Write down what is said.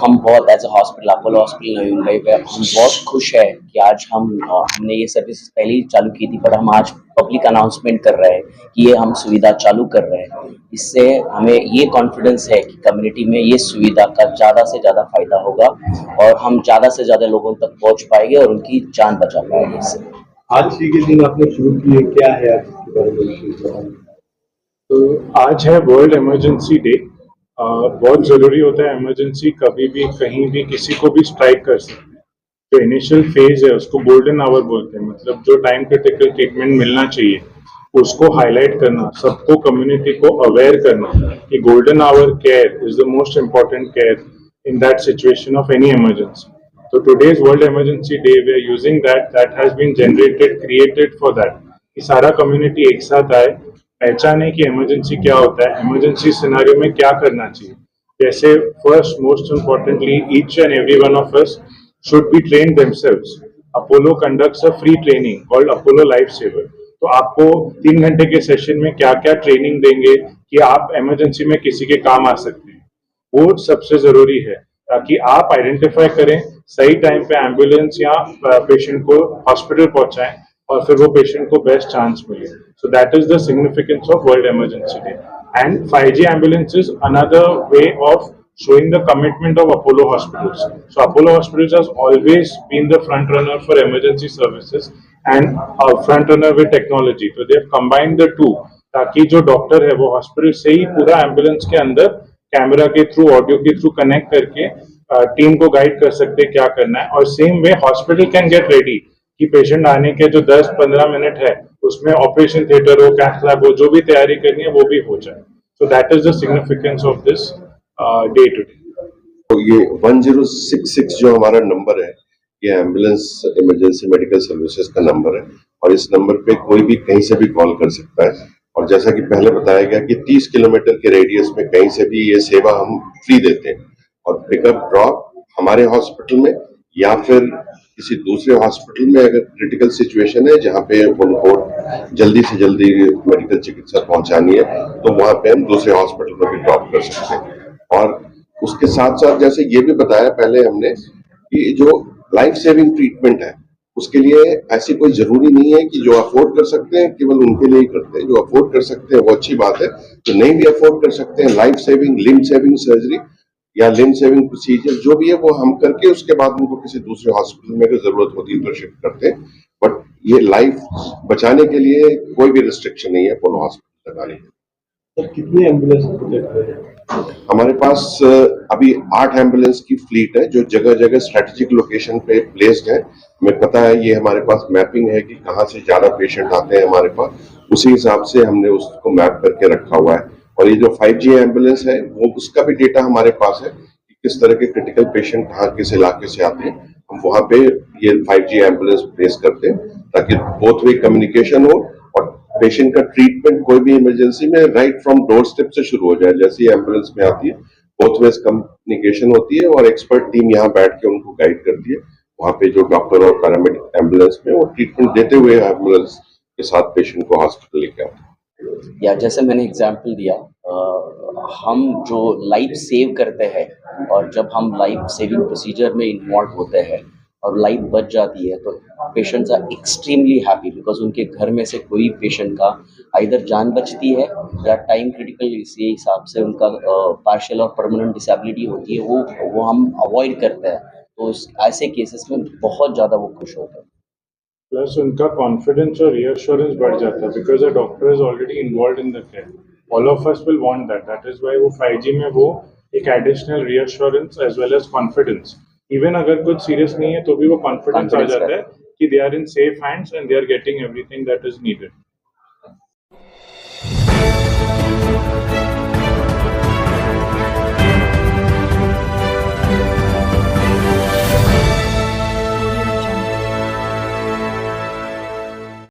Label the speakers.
Speaker 1: हम बहुत as a hospital, Apollo hospital Navi Mumbai पे हम बहुत खुश है कि आज हमने ये सर्विस पहले ही चालू की थी, पर हम आज पब्लिक अनाउंसमेंट कर रहे हैं कि ये हम सुविधा चालू कर रहे हैं। इससे हमें ये कॉन्फिडेंस है कि कम्युनिटी में ये सुविधा का ज़्यादा से ज़्यादा फायदा होगा और हम ज़्यादा से ज़्यादा लोगों तक पहुँच पाएंगे और उनकी जान बचा पाएंगे इससे।
Speaker 2: आज के दिन आपने शुरू किए, क्या है आज के बारे में? तो आज है वर्ल्ड इमरजेंसी डे। बहुत ज़रूरी होता है, इमरजेंसी कभी भी कहीं भी किसी को भी स्ट्राइक कर सकते हैं। जो इनिशियल फेज है उसको गोल्डन आवर बोलते हैं, मतलब जो टाइम क्रिटिकल ट्रीटमेंट मिलना चाहिए उसको हाईलाइट करना, सबको कम्युनिटी को अवेयर करना कि golden hour care is the most important care in that situation of any emergency. So today's World Emergency Day, we are using that has been created for that. कि सारा community एक साथ आए, पहचाने कि इमरजेंसी क्या होता है, इमरजेंसी सिनेरियो में क्या करना चाहिए. जैसे first most importantly each and every one of us should be trained themselves. Apollo conducts a free training called Apollo Life Saver. तो आपको 3 घंटे के सेशन में क्या क्या ट्रेनिंग देंगे कि आप इमरजेंसी में किसी के काम आ सकते हैं, वो सबसे जरूरी है ताकि आप आइडेंटिफाई करें, सही टाइम पे एम्बुलेंस या पेशेंट को हॉस्पिटल पहुंचाएं और फिर वो पेशेंट को बेस्ट चांस मिले. सो that is the significance of world emergency day. And 5G ambulance is another way of showing the commitment of Apollo Hospitals. So Apollo Hospitals has always been the front runner for emergency services and a front runner with technology. So they have combined the two ताकि जो doctor है वो hospital से ही पूरा ambulance के अंदर camera के through, audio के थ्रू कनेक्ट करके टीम को गाइड कर सकते क्या करना है. और same way hospital can get ready कि पेशेंट आने के जो 10-15 मिनट है उसमें ऑपरेशन थिएटर हो, कैथ लैब हो, जो भी तैयारी करनी है वो भी हो जाए. So that is the significance of this day to day.
Speaker 3: तो ये 1066 जो हमारा नंबर है, ये एम्बुलेंस इमरजेंसी मेडिकल सर्विसेज का नंबर है और इस नंबर पे कोई भी कहीं से भी कॉल कर सकता है. और जैसा कि पहले बताया गया कि 30 किलोमीटर के रेडियस में कहीं से भी ये सेवा हम फ्री देते हैं. और पिकअप ड्रॉप हमारे हॉस्पिटल में या फिर किसी दूसरे हॉस्पिटल में अगर क्रिटिकल सिचुएशन है जहाँ पे उनको जल्दी से जल्दी मेडिकल चिकित्सा पहुंचानी है तो वहां पे हम दूसरे हॉस्पिटल में भी ड्रॉप कर सकते हैं. और उसके साथ साथ जैसे ये भी बताया पहले हमने कि जो लाइफ सेविंग ट्रीटमेंट है उसके लिए ऐसी कोई जरूरी नहीं है कि जो अफोर्ड कर सकते हैं केवल उनके लिए ही करते हैं. जो अफोर्ड कर सकते हैं वो अच्छी बात है, जो नहीं भी अफोर्ड कर सकते हैं life saving, limb saving surgery या लिम्ब सेविंग प्रोसीजर जो भी है वो हम करके उसके बाद उनको किसी दूसरे हॉस्पिटल में अगर जरूरत होती है तो शिफ्ट करते हैं. बट ये लाइफ बचाने के लिए कोई भी रिस्ट्रिक्शन नहीं है अपोलो हॉस्पिटल तक आने की.
Speaker 2: तो कितनी एम्बुलेंस
Speaker 3: हमारे पास अभी 8 एम्बुलेंस की फ्लीट है जो जगह जगह स्ट्रेटेजिक लोकेशन पे प्लेस्ड है. हमें पता है, ये हमारे पास मैपिंग है कि कहाँ से ज्यादा पेशेंट आते हैं हमारे पास, उसी हिसाब से हमने उसको मैप करके रखा हुआ है. और ये जो 5G एम्बुलेंस है वो उसका भी डेटा हमारे पास है कि किस तरह के क्रिटिकल पेशेंट कहाँ किस इलाके से आते हैं. हम वहां पे ये 5G एम्बुलेंस प्लेस करते हैं ताकि बोथ वे कम्युनिकेशन हो और पेशेंट का ट्रीटमेंट कोई भी इमरजेंसी में राइट फ्रॉम डोर स्टेप से शुरू हो जाए. जैसे एम्बुलेंस में आती है बोथ वेज कम्युनिकेशन होती है और एक्सपर्ट टीम यहाँ बैठ के उनको गाइड करती है. वहाँ पे जो डॉक्टर और पैरामेडिक एम्बुलेंस में वो ट्रीटमेंट देते हुए एम्बुलेंस के साथ पेशेंट को हॉस्पिटल लेके आते हैं.
Speaker 1: या जैसे मैंने एग्जांपल दिया, हम जो लाइफ सेव करते हैं और जब हम लाइफ सेविंग प्रोसीजर में इन्वॉल्व होते हैं और लाइफ बच जाती है तो patients are extremely happy because उनके घर में से कोई पेशेंट का आइदर जान बचती है या टाइम क्रिटिकल इसी हिसाब से उनका पार्शियल और परमानेंट डिसेबिलिटी होती है, वो हम अवॉइड करते हैं. तो ऐसे केसेस में बहुत ज़्यादा वो खुश होते हैं.
Speaker 2: प्लस उनका कॉन्फिडेंस और रियश्योरेंस बढ़ जाता है because a doctor is already involve in the care. All of us will want that is why वो 5G में वो एक additional reassurance as well as confidence, even अगर कुछ सीरियस नहीं है तो भी वो कॉन्फिडेंस आ जाता है कि they are in safe hands and they are getting everything that is needed.